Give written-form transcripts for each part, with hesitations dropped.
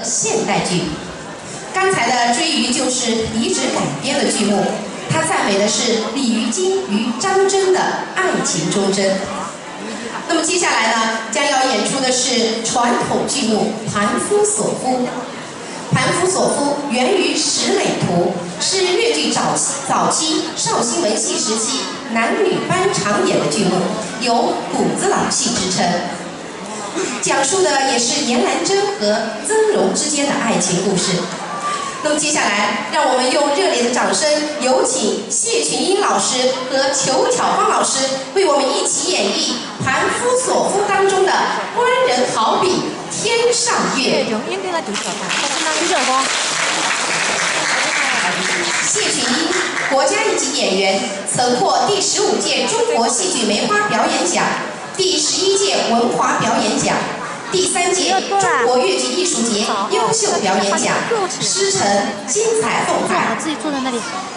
现代剧。刚才的《追鱼》就是遗址改编的剧目，它赞美的是鲤鱼精与张真的爱情忠贞。那么接下来呢，将要演出的是传统剧目《盘夫索夫》。《盘夫索夫》源于石垒图，是越剧早期绍兴文戏时期男女班常演的剧目，有骨子老戏之称。讲述的也是严兰珍和曾荣之间的爱情故事。那么接下来，让我们用热烈的掌声，有请谢群英老师和裘巧芳老师为我们一起演绎《盘夫索夫》当中的官人好比天上月。谢群英，国家一级演员，曾获第15届中国戏剧梅花表演奖、第11届文华表演奖、第3届中国越剧艺术节优秀表演奖，师承精彩奉派。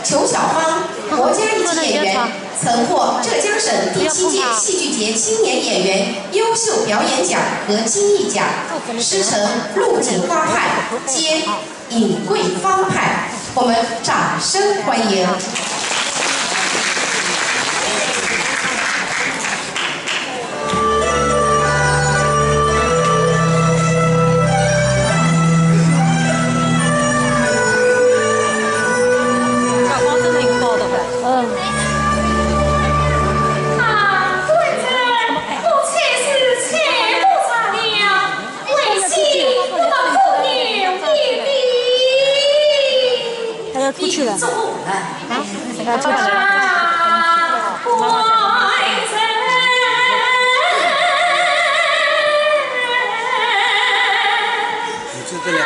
裘巧芳，国家一级演员，曾获浙江省第7届戏剧节青年演员优秀表演奖和金艺奖，师承陆锦花派兼尹桂芳派。我们掌声欢迎。出去了啊！他出去了。你坐这里。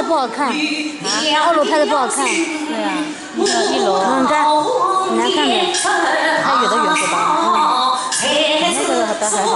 不好看啊！2楼拍的不好看。对啊，你看1楼。很难看的。它有的缘故吧。那个倒还好。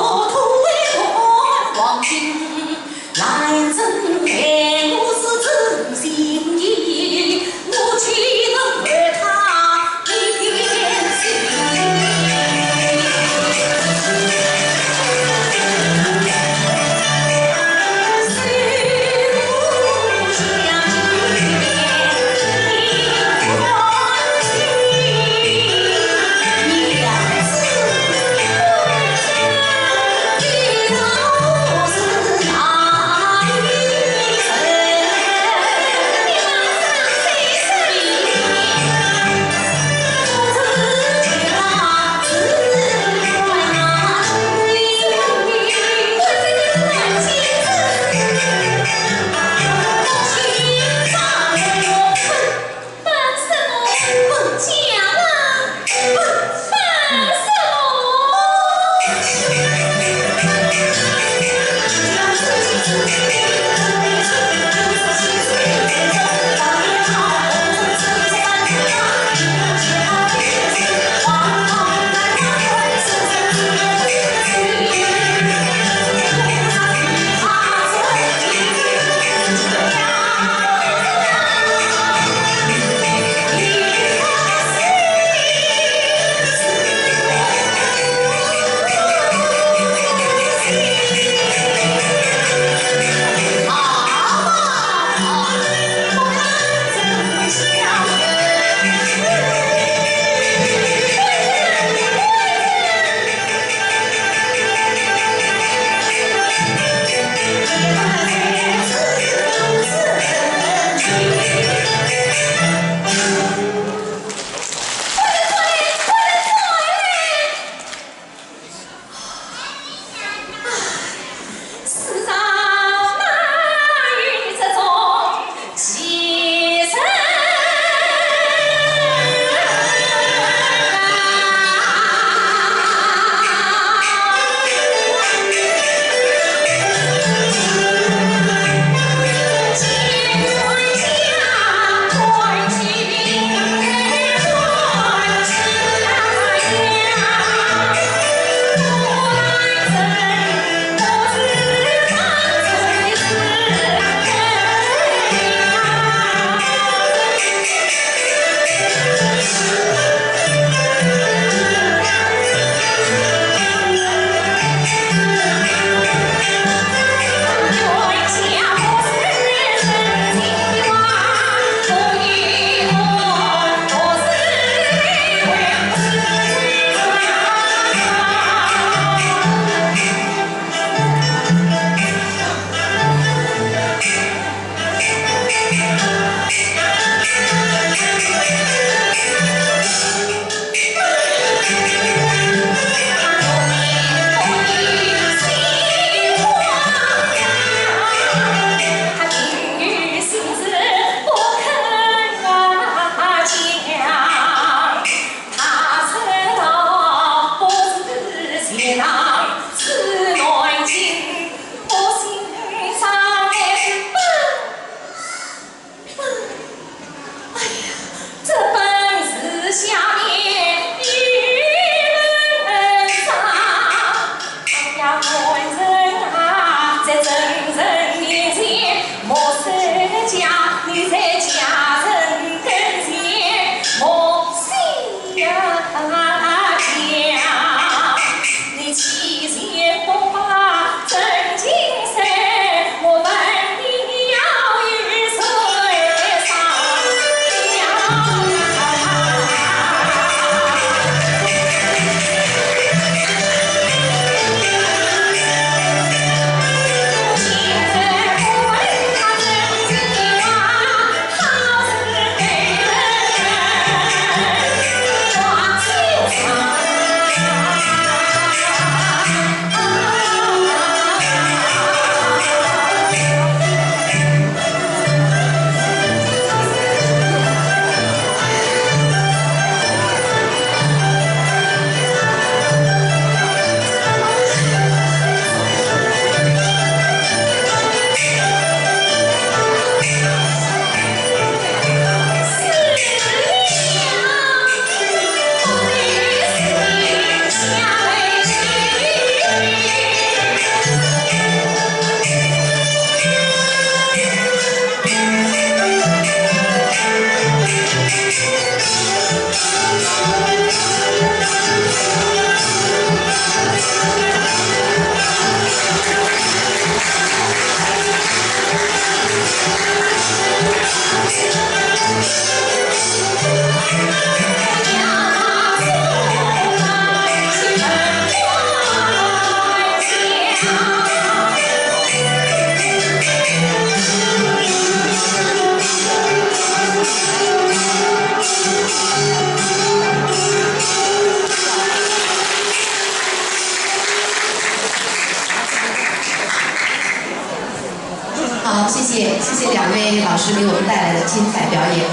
好，谢谢两位老师给我们带来的精彩表演，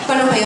观众朋友。